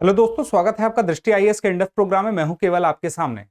Hello दोस्तों, स्वागत है आपका दृष्टि आईएएस के इंडेक्स प्रोग्राम में। मैं हूं केवल आपके सामने।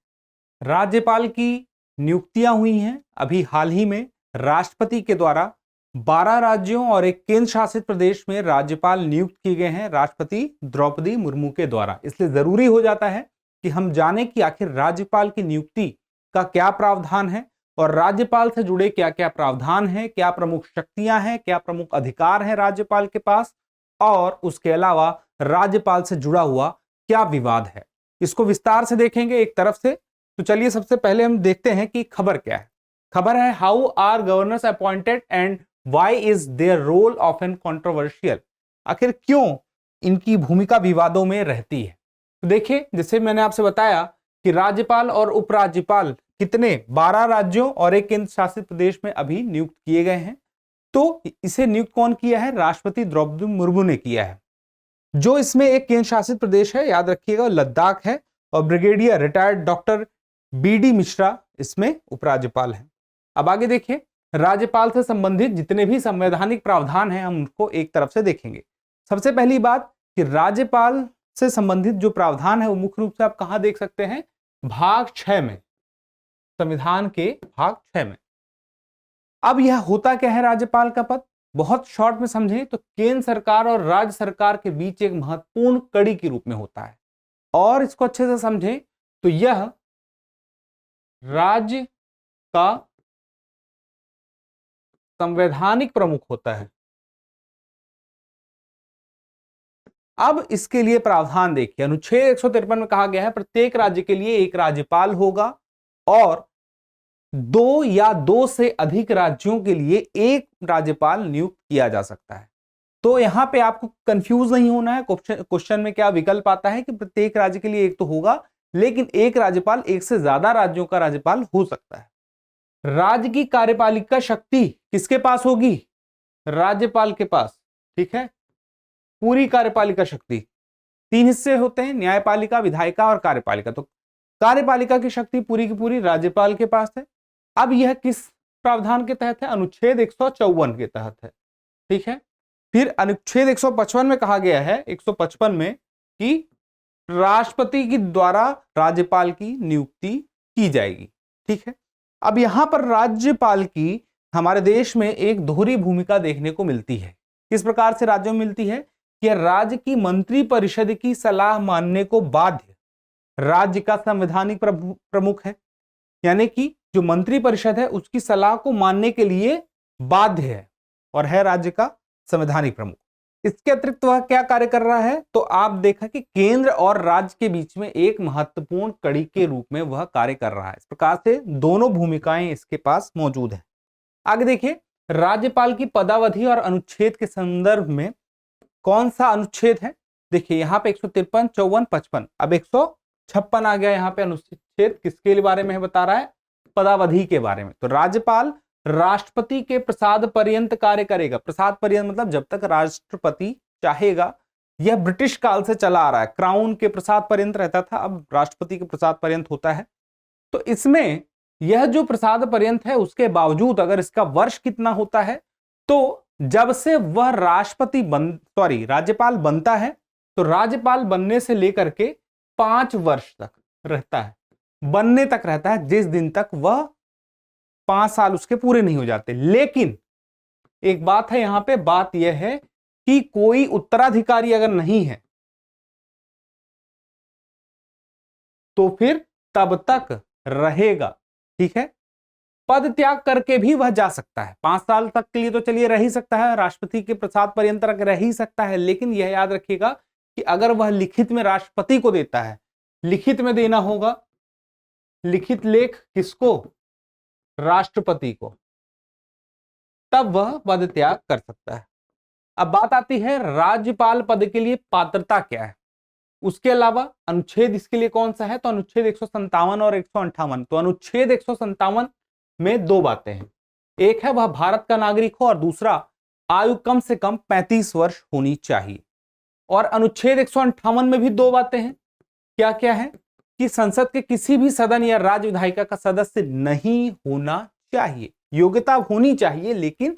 राज्यपाल की नियुक्तियां हुई हैं अभी हाल ही में। राष्ट्रपति के द्वारा 12 राज्यों और एक केंद्र शासित प्रदेश में राज्यपाल नियुक्त किए गए हैं राष्ट्रपति द्रौपदी मुर्मू के द्वारा। इसलिए जरूरी हो जाता है कि हम जानें कि आखिर राज्यपाल की नियुक्ति का क्या प्रावधान है और राज्यपाल से जुड़े क्या क्या प्रावधान हैं, क्या प्रमुख शक्तियां हैं, क्या प्रमुख अधिकार हैं राज्यपाल के पास, और उसके अलावा राज्यपाल से जुड़ा हुआ क्या विवाद है। इसको विस्तार से देखेंगे एक तरफ से। तो चलिए सबसे पहले हम देखते हैं कि खबर क्या है। खबर है, how are governors appointed and why is their role of an controversial. आखिर क्यों इनकी भूमिका विवादों में रहती है। तो देखिए, जैसे मैंने आपसे बताया कि राज्यपाल और उपराज्यपाल कितने 12 राज्यों और एक केंद्र शासित प्रदेश में अभी नियुक्त किए गए हैं। तो इसे नियुक्त कौन किया है? राष्ट्रपति द्रौपदी मुर्मू ने किया है। जो इसमें एक केंद्र शासित प्रदेश है, याद रखिएगा, लद्दाख है, और brigadier retired doctor BD Mishra इसमें उपराज्यपाल हैं। अब आगे देखिए, राज्यपाल से संबंधित जितने भी संवैधानिक प्रावधान हैं हम उनको एक तरफ से देखेंगे। सबसे पहली बात कि राज्यपाल से संबंधित जो प्रावधान है वो मुख्य रूप से आप कहां देख सकते हैं? भाग 6 में, संविधान के भाग 6 में। अब यह होता क्या है राज्यपाल का पद? बहुत शॉर्ट में समझें तो केंद्र सरकार और राज्य सरकार के बीच एक महत्वपूर्ण कड़ी के रूप में होता है। और इसको अच्छे से समझें तो यह राज्य का संवैधानिक प्रमुख होता है। अब इसके लिए प्रावधान देखिए, अनुच्छेद 153 में कहा गया है प्रत्येक राज्य के लिए एक राज्यपाल होगा और 2 या 2 से अधिक राज्यों के लिए एक राज्यपाल नियुक्त किया जा सकता है। तो यहां पे आपको कंफ्यूज नहीं होना है। क्वेश्चन में क्या विकल्प आता है कि प्रत्येक राज्य के लिए एक तो होगा, लेकिन एक राज्यपाल एक से ज्यादा राज्यों का राज्यपाल हो सकता है। राज्य की कार्यपालिका शक्ति किसके पास होगी? राज्यपाल के पास। ठीक है, पूरी कार्यपालिका शक्ति। 3 हिस्से होते हैं, न्यायपालिका, विधायिका और कार्यपालिका। तो कार्यपालिका की शक्ति पूरी की पूरी राज्यपाल के पास है। अब यह किस प्रावधान के तहत है? अनुच्छेद 154 के तहत है। ठीक है, फिर अनुच्छेद 155 में कहा गया है, 155 में, कि राष्ट्रपति के द्वारा राज्यपाल की नियुक्ति की जाएगी। ठीक है, अब यहां पर राज्यपाल की हमारे देश में एक दोहरी भूमिका देखने को मिलती है। किस प्रकार से राज्यों में मिलती है कि राज्य की मंत्री परिषद की सलाह मानने को बाध्य राज्य का संवैधानिक प्रमुख है। यानी कि जो मंत्री परिषद है उसकी सलाह को मानने के लिए बाध्य है और है राज्य का संवैधानिक प्रमुख। इसके अतिरिक्त वह क्या कार्य कर रहा है? तो आप देखा कि केंद्र और राज्य के बीच में एक महत्वपूर्ण कड़ी के रूप में वह कार्य कर रहा है। इस प्रकार से दोनों भूमिकाएं इसके पास मौजूद है। आगे देखिए, राज्यपाल की पदावधि और अनुच्छेद के संदर्भ में कौन सा अनुच्छेद है? देखिए यहां पे 153, 54, 55, अब 156 आ गया। यहाँ पे अनुच्छेद किसके बारे में बता रहा है? पदावधि के बारे में। तो राज्यपाल राष्ट्रपति के प्रसाद पर्यंत कार्य करेगा। प्रसाद पर्यंत मतलब जब तक राष्ट्रपति चाहेगा। यह ब्रिटिश काल से चला आ रहा है। क्राउन के प्रसाद पर्यंत रहता था, अब राष्ट्रपति के प्रसाद पर्यंत होता है। तो इसमें यह जो प्रसाद पर्यंत है उसके बावजूद अगर इसका वर्ष कितना होता है, तो जब से वह राज्यपाल बनता है, तो राज्यपाल बनने से लेकर के 5 वर्ष तक रहता है, बनने तक रहता है, जिस दिन तक वह 5 साल उसके पूरे नहीं हो जाते। लेकिन एक बात है यहां पे, बात यह है कि कोई उत्तराधिकारी अगर नहीं है तो फिर तब तक रहेगा। ठीक है, पद त्याग करके भी वह जा सकता है। 5 साल तक के लिए तो चलिए रह ही सकता है, राष्ट्रपति के प्रसाद पर्यंत तक रह ही सकता है। लेकिन यह याद रखिएगा कि अगर वह लिखित में राष्ट्रपति को देता है, लिखित में देना होगा, लिखित लेख किसको? राष्ट्रपति को, तब वह पद त्याग कर सकता है। अब बात आती है राज्यपाल पद के लिए पात्रता क्या है। उसके अलावा अनुच्छेद इसके लिए कौन सा है? तो अनुच्छेद 157 और 158। तो अनुच्छेद 157 में 2 बातें हैं। एक है वह भारत का नागरिक हो और दूसरा आयु कम से कम 35 वर्ष होनी चाहिए। और अनुच्छेद 158 में भी 2 बातें हैं। क्या क्या है? कि संसद के किसी भी सदन या राज्य विधायिका का सदस्य नहीं होना चाहिए। योग्यता होनी चाहिए लेकिन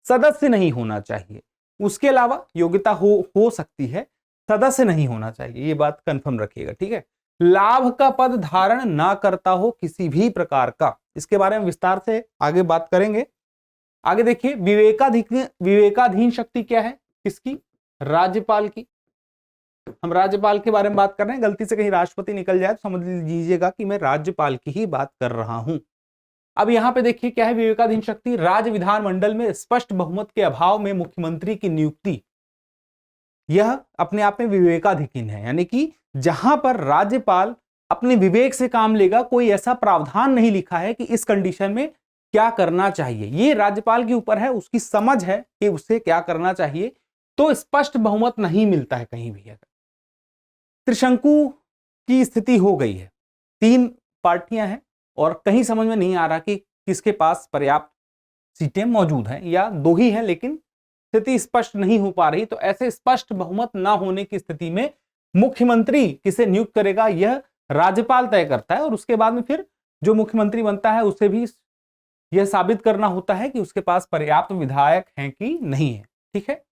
सदस्य नहीं होना चाहिए। उसके अलावा योग्यता हो सकती है, सदस्य नहीं होना चाहिए, ये बात कंफर्म रखिएगा, ठीक है। लाभ का पद धारण ना करता हो किसी भी प्रकार का, इसके बारे में विस्तार से आगे बात करेंगे। आगे देखिए, विवेकाधीन शक्ति क्या है, किसकी, राज्यपाल की। हम राज्यपाल के बारे में बात कर रहे हैं, गलती से कहीं राष्ट्रपति निकल जाए तो समझ लीजिएगा कि मैं राज्यपाल की ही बात कर रहा हूं। अब यहां पे देखिए क्या है विवेकाधीन शक्ति, राज्य विधानमंडल में स्पष्ट बहुमत के अभाव में मुख्यमंत्री की नियुक्ति, यह अपने आप में विवेकाधीन है, यानी कि जहां पर राज्यपाल अपने विवेक से काम लेगा, कोई ऐसा प्रावधान नहीं लिखा है कि इस कंडीशन में क्या करना चाहिए, ये राज्यपाल के ऊपर है, उसकी समझ है कि उसे क्या करना चाहिए, तो स्पष्ट बहुमत नहीं मिलता है कहीं भी। त्रिशंकु की स्थिति हो गई है, 3 पार्टियां हैं और कहीं समझ में नहीं आ रहा कि किसके पास पर्याप्त सीटें मौजूद हैं, या 2 ही हैं, लेकिन स्थिति स्पष्ट नहीं हो पा रही। तो ऐसे स्पष्ट बहुमत ना होने की स्थिति में मुख्यमंत्री किसे नियुक्त करेगा, यह राज्यपाल तय करता है, और उसके बाद में फिर जो मुख्यमंत्री बनता है उसे भी यह साबित करना होता है कि उसके पास पर्याप्त विधायक हैं कि नहीं है, ठीक है।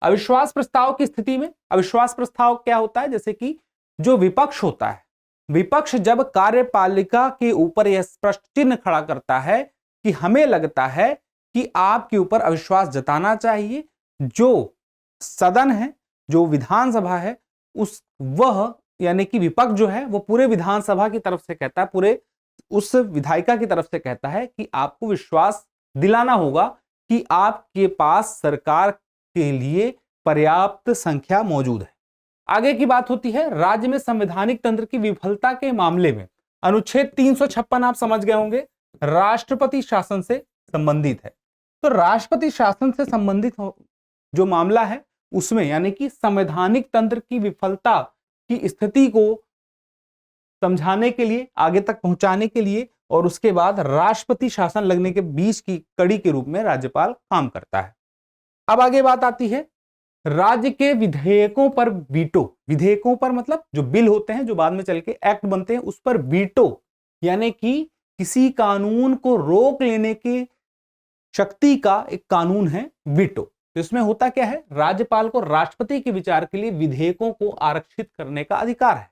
अविश्वास प्रस्ताव की स्थिति में, अविश्वास प्रस्ताव क्या होता है, जैसे कि जो विपक्ष होता है, विपक्ष जब कार्यपालिका के ऊपर यह स्पष्ट चिन्ह खड़ा करता है कि हमें लगता है कि आपके ऊपर अविश्वास जताना चाहिए, जो सदन है, जो विधानसभा है, वह यानी कि विपक्ष जो है वो पूरे विधानसभा की तरफ से कहता है, पूरे उस विधायिका की तरफ से कहता है कि आपको विश्वास दिलाना होगा कि आपके पास सरकार के लिए पर्याप्त संख्या मौजूद है। आगे की बात होती है राज्य में संवैधानिक तंत्र की विफलता के मामले में। अनुच्छेद 356 आप समझ गए होंगे, राष्ट्रपति शासन से संबंधित है। तो राष्ट्रपति शासन से संबंधित जो मामला है उसमें यानी कि संवैधानिक तंत्र की विफलता की स्थिति को समझाने के लिए, आगे तक पहुंचाने के लिए, और उसके बाद राष्ट्रपति शासन लगने के बीच की कड़ी के रूप में राज्यपाल काम करता है। अब आगे बात आती है राज्य के विधेयकों पर वीटो। विधेयकों पर मतलब जो बिल होते हैं, जो बाद में चल के एक्ट बनते हैं, उस पर वीटो यानी कि किसी कानून को रोक लेने की शक्ति का एक कानून है वीटो। तो इसमें होता क्या है, राज्यपाल को राष्ट्रपति के विचार के लिए विधेयकों को आरक्षित करने का अधिकार है।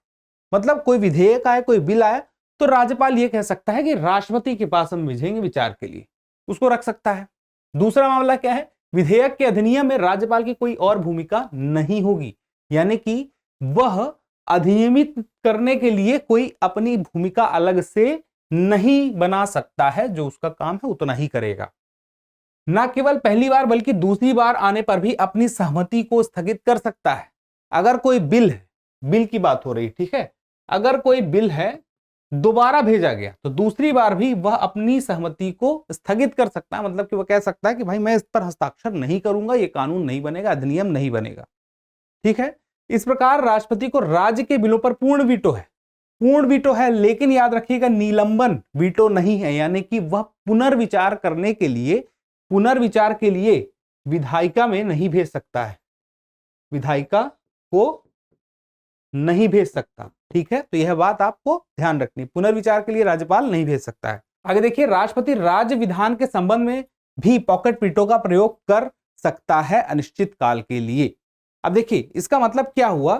मतलब कोई विधेयक आए, कोई बिल आए, तो राज्यपाल ये कह सकता है कि राष्ट्रपति के पास हम भेजेंगे विचार के लिए, उसको रख सकता है। दूसरा मामला क्या है, विधेयक के अधिनियम में राज्यपाल की कोई और भूमिका नहीं होगी, यानी कि वह अधिनियमित करने के लिए कोई अपनी भूमिका अलग से नहीं बना सकता है, जो उसका काम है उतना ही करेगा। न केवल पहली बार बल्कि दूसरी बार आने पर भी अपनी सहमति को स्थगित कर सकता है। अगर कोई बिल है, बिल की बात हो रही, ठीक है, अगर कोई बिल है दोबारा भेजा गया तो दूसरी बार भी वह अपनी सहमति को स्थगित कर सकता है। मतलब कि वह कह सकता है कि भाई मैं इस पर हस्ताक्षर नहीं करूंगा, ये कानून नहीं बनेगा, अधिनियम नहीं बनेगा, ठीक है। इस प्रकार राष्ट्रपति को राज्य के बिलों पर पूर्ण वीटो है, पूर्ण वीटो है, लेकिन याद रखिएगा निलंबन वीटो नहीं है, यानी कि वह पुनर्विचार के लिए विधायिका में नहीं भेज सकता है, विधायिका को नहीं भेज सकता, ठीक है। तो यह बात आपको ध्यान रखनी, पुनर्विचार के लिए राज्यपाल नहीं भेज सकता है। आगे देखिए, राष्ट्रपति राज्य विधान के संबंध में भी पॉकेट वीटो का प्रयोग कर सकता है अनिश्चित काल के लिए। अब देखिए इसका मतलब क्या हुआ,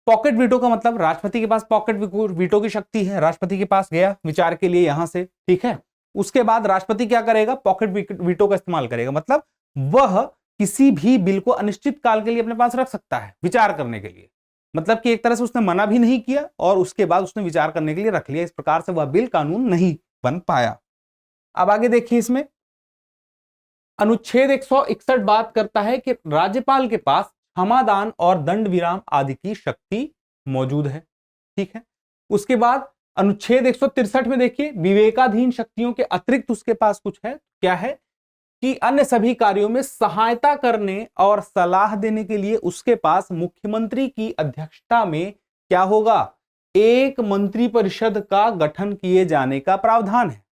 पॉकेट वीटो का मतलब राष्ट्रपति के पास पॉकेट वीटो की शक्ति है, राष्ट्रपति के पास गया विचार के लिए यहां से, ठीक है। उसके बाद राष्ट्रपति क्या करेगा, पॉकेट वीटो का इस्तेमाल करेगा, मतलब वह किसी भी बिल को अनिश्चित काल के लिए अपने पास रख सकता है विचार करने के लिए। मतलब कि एक तरह से उसने मना भी नहीं किया और उसके बाद उसने विचार करने के लिए रख लिया। इस प्रकार से वह बिल कानून नहीं बन पाया। अब आगे देखिए, इसमें अनुच्छेद 161 बात करता है कि राज्यपाल के पास क्षमादान और दंड विराम आदि की शक्ति मौजूद है, ठीक है। उसके बाद अनुच्छेद 163 में देखिए, विवेकाधीन शक्तियों के अतिरिक्त उसके पास कुछ है, क्या है कि अन्य सभी कार्यों में सहायता करने और सलाह देने के लिए उसके पास मुख्यमंत्री की अध्यक्षता में क्या होगा, एक मंत्रिपरिषद का गठन किए जाने का प्रावधान है।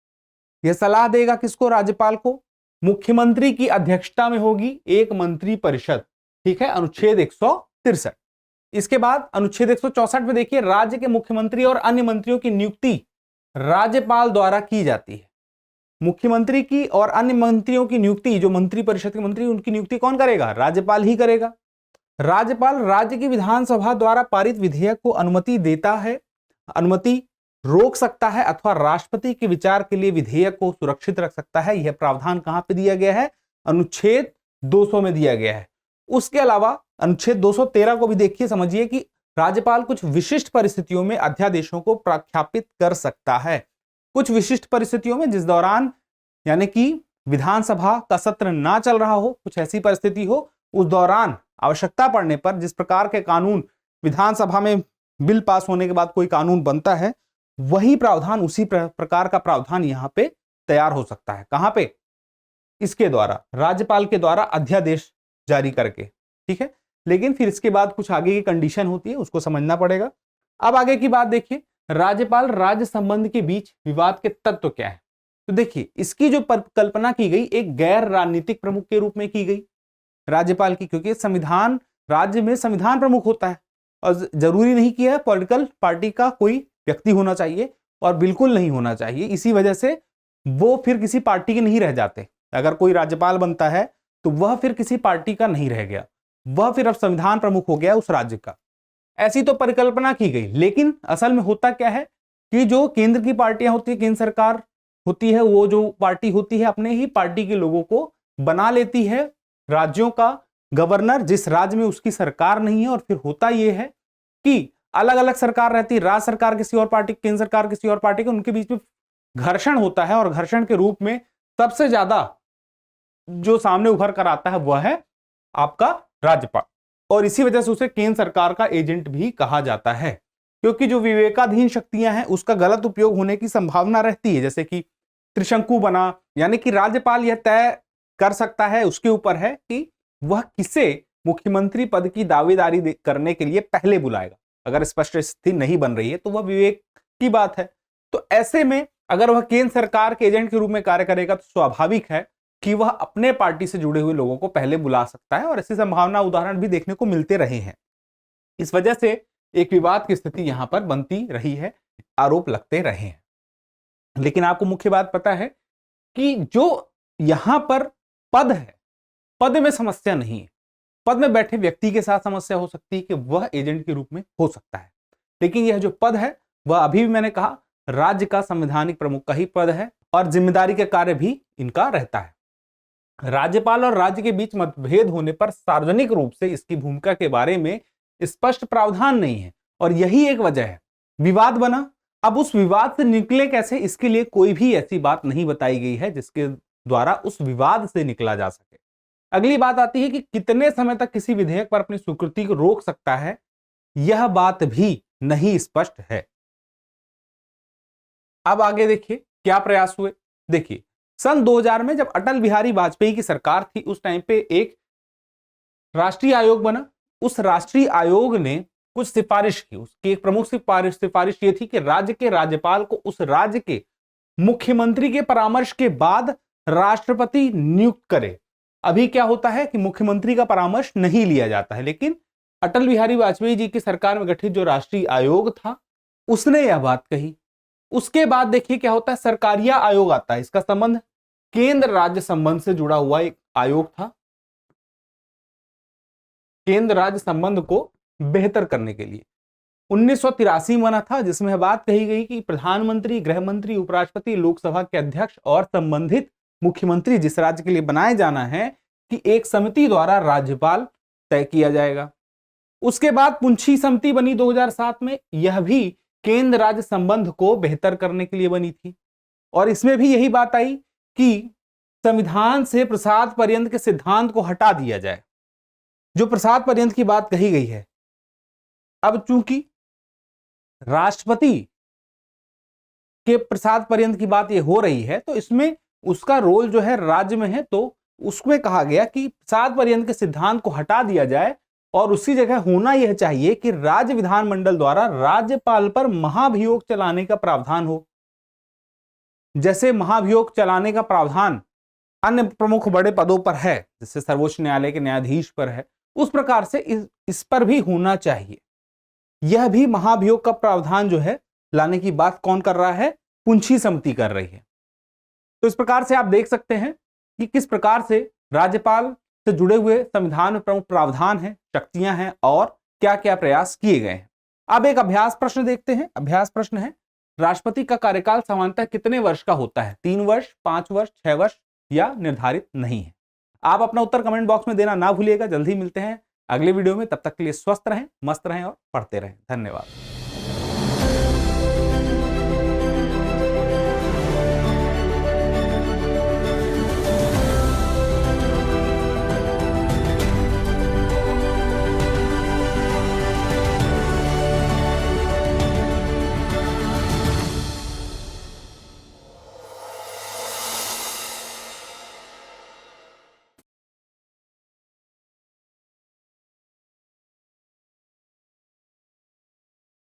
यह सलाह देगा किसको, राज्यपाल को, मुख्यमंत्री की अध्यक्षता में होगी एक मंत्रिपरिषद, ठीक है, अनुच्छेद 163। इसके बाद अनुच्छेद 164 में देखिए, राज्य के मुख्यमंत्री और अन्य मंत्रियों की नियुक्ति राज्यपाल द्वारा की जाती है। मुख्यमंत्री की और अन्य मंत्रियों की नियुक्ति, जो मंत्रिपरिषद के मंत्री, उनकी नियुक्ति कौन करेगा, राज्यपाल ही करेगा। राज्यपाल राज्य की विधानसभा द्वारा पारित विधेयक को अनुमति देता है, अनुमति रोक सकता है अथवा राष्ट्रपति के विचार के लिए विधेयक को सुरक्षित रख सकता है। यह प्रावधान कहां पे दिया गया है? अनुच्छेद 200 में दिया गया है। उसके अलावा अनुच्छेद 213 को भी देखिए, समझिए कि राज्यपाल कुछ विशिष्ट परिस्थितियों में अध्यादेशों को प्रख्यापित कर सकता है। कुछ विशिष्ट परिस्थितियों में, जिस दौरान यानी कि विधानसभा का सत्र ना चल रहा हो, कुछ ऐसी परिस्थिति हो, उस दौरान आवश्यकता पड़ने पर जिस प्रकार के कानून विधानसभा में बिल पास होने के बाद कोई कानून बनता है, वही प्रावधान, उसी प्रकार का प्रावधान यहां पे तैयार हो सकता है। कहां पे? इसके द्वारा, राज्यपाल के द्वारा अध्यादेश जारी करके। ठीक है, लेकिन फिर इसके बाद कुछ आगे की कंडीशन होती है, उसको समझना पड़ेगा। अब आगे की बात देखिए, राज्यपाल राज्य संबंध के बीच विवाद के तत्व क्या है? तो देखिए, इसकी जो कल्पना की गई एक गैर राजनीतिक प्रमुख के रूप में की गई राज्यपाल की, क्योंकि संविधान, राज्य में संविधान प्रमुख होता है और जरूरी नहीं कि पॉलिटिकल पार्टी का कोई व्यक्ति होना चाहिए और बिल्कुल नहीं होना चाहिए। इसी वजह से वो फिर किसी पार्टी के नहीं रह जाते। अगर कोई राज्यपाल बनता है तो वह फिर किसी पार्टी का नहीं रह गया, वह फिर अब संविधान प्रमुख हो गया उस राज्य का। ऐसी तो परिकल्पना की गई, लेकिन असल में होता क्या है कि जो केंद्र की पार्टियां होती है, केंद्र सरकार होती है, वो जो पार्टी होती है अपने ही पार्टी के लोगों को बना लेती है राज्यों का गवर्नर, जिस राज्य में उसकी सरकार नहीं है। और फिर होता यह है कि अलग अलग सरकार रहती है, राज्य सरकार किसी और पार्टी, केंद्र सरकार किसी और पार्टी के, उनके बीच में घर्षण होता है और घर्षण के रूप में सबसे ज्यादा जो सामने उभर कर आता है वह है आपका राज्यपाल। और इसी वजह से उसे केंद्र सरकार का एजेंट भी कहा जाता है, क्योंकि जो विवेकाधीन शक्तियां हैं उसका गलत उपयोग होने की संभावना रहती है। जैसे कि त्रिशंकु बना, यानी कि राज्यपाल यह तय कर सकता है, उसके ऊपर है कि वह किसे मुख्यमंत्री पद की दावेदारी करने के लिए पहले बुलाएगा। अगर स्पष्ट स्थिति नहीं बन रही है तो वह विवेक की बात है। तो ऐसे में अगर वह केंद्र सरकार के एजेंट के रूप में कार्य करेगा तो स्वाभाविक है कि वह अपने पार्टी से जुड़े हुए लोगों को पहले बुला सकता है, और ऐसी संभावना उदाहरण भी देखने को मिलते रहे हैं। इस वजह से एक विवाद की स्थिति यहां पर बनती रही है, आरोप लगते रहे हैं। लेकिन आपको मुख्य बात पता है कि जो यहां पर पद है, पद में समस्या नहीं है। पद में बैठे व्यक्ति के साथ समस्या हो सकती है कि वह एजेंट के रूप में हो सकता है, लेकिन यह जो पद है वह अभी भी मैंने कहा राज्य का संवैधानिक प्रमुख का ही पद है और जिम्मेदारी का कार्य भी इनका रहता है। राज्यपाल और राज्य के बीच मतभेद होने पर सार्वजनिक रूप से इसकी भूमिका के बारे में स्पष्ट प्रावधान नहीं है, और यही एक वजह है विवाद बना। अब उस विवाद से निकले कैसे, इसके लिए कोई भी ऐसी बात नहीं बताई गई है जिसके द्वारा उस विवाद से निकला जा सके। अगली बात आती है कि कितने समय तक किसी विधेयक पर अपनी स्वीकृति को रोक सकता है, यह बात भी नहीं स्पष्ट है। अब आगे देखिए क्या प्रयास हुए। देखिए, सन 2000 में जब अटल बिहारी वाजपेयी की सरकार थी, उस टाइम पे एक राष्ट्रीय आयोग बना। उस राष्ट्रीय आयोग ने कुछ सिफारिश की। उसकी एक प्रमुख सिफारिश ये थी कि राज्य के राज्यपाल को उस राज्य के मुख्यमंत्री के परामर्श के बाद राष्ट्रपति नियुक्त करे। अभी क्या होता है कि मुख्यमंत्री का परामर्श नहीं लिया जाता है, लेकिन अटल बिहारी वाजपेयी जी की सरकार में गठित जो राष्ट्रीय आयोग था उसने यह बात कही। उसके बाद देखिए क्या होता है, सरकारिया आयोग आता है। इसका संबंध केंद्र राज्य संबंध से जुड़ा हुआ एक आयोग था, केंद्र राज्य संबंध को बेहतर करने के लिए 1983 में बना था, जिसमें बात कही गई कि प्रधानमंत्री, गृह मंत्री, उपराष्ट्रपति, लोकसभा के अध्यक्ष और संबंधित मुख्यमंत्री जिस राज्य के लिए बनाए जाना है कि एक समिति द्वारा राज्यपाल तय किया जाएगा। उसके बाद पुंछी समिति बनी 2007 में, यह भी केंद्र राज्य संबंध को बेहतर करने के लिए बनी थी, और इसमें भी यही बात आई कि संविधान से प्रसाद पर्यंत के सिद्धांत को हटा दिया जाए। जो प्रसाद पर्यंत की बात कही गई है, अब चूंकि राष्ट्रपति के प्रसाद पर्यंत की बात यह हो रही है तो इसमें उसका रोल जो है राज्य में है, तो उसमें कहा गया कि प्रसाद पर्यंत के सिद्धांत को हटा दिया जाए और उसी जगह होना यह चाहिए कि राज्य विधानमंडल द्वारा राज्यपाल पर महाभियोग चलाने का प्रावधान हो। जैसे महाभियोग चलाने का प्रावधान अन्य प्रमुख बड़े पदों पर है, जैसे सर्वोच्च न्यायालय के न्यायाधीश पर है, उस प्रकार से इस पर भी होना चाहिए। यह भी महाभियोग का प्रावधान जो है लाने की बात कौन कर रहा है? पुंछी समिति कर रही है। तो इस प्रकार से आप देख सकते हैं कि किस प्रकार से राज्यपाल से जुड़े हुए संविधान में प्रमुख प्रावधान हैं, शक्तियां हैं और क्या क्या प्रयास किए गए हैं। अब एक अभ्यास प्रश्न देखते हैं। अभ्यास प्रश्न है, राष्ट्रपति का कार्यकाल सामान्यतः कितने वर्ष का होता है? 3 वर्ष, 5 वर्ष, 6 वर्ष या निर्धारित नहीं है? आप अपना उत्तर कमेंट बॉक्स में देना ना भूलिएगा। जल्दी मिलते हैं अगले वीडियो में, तब तक के लिए स्वस्थ रहें, मस्त रहें और पढ़ते रहें। धन्यवाद।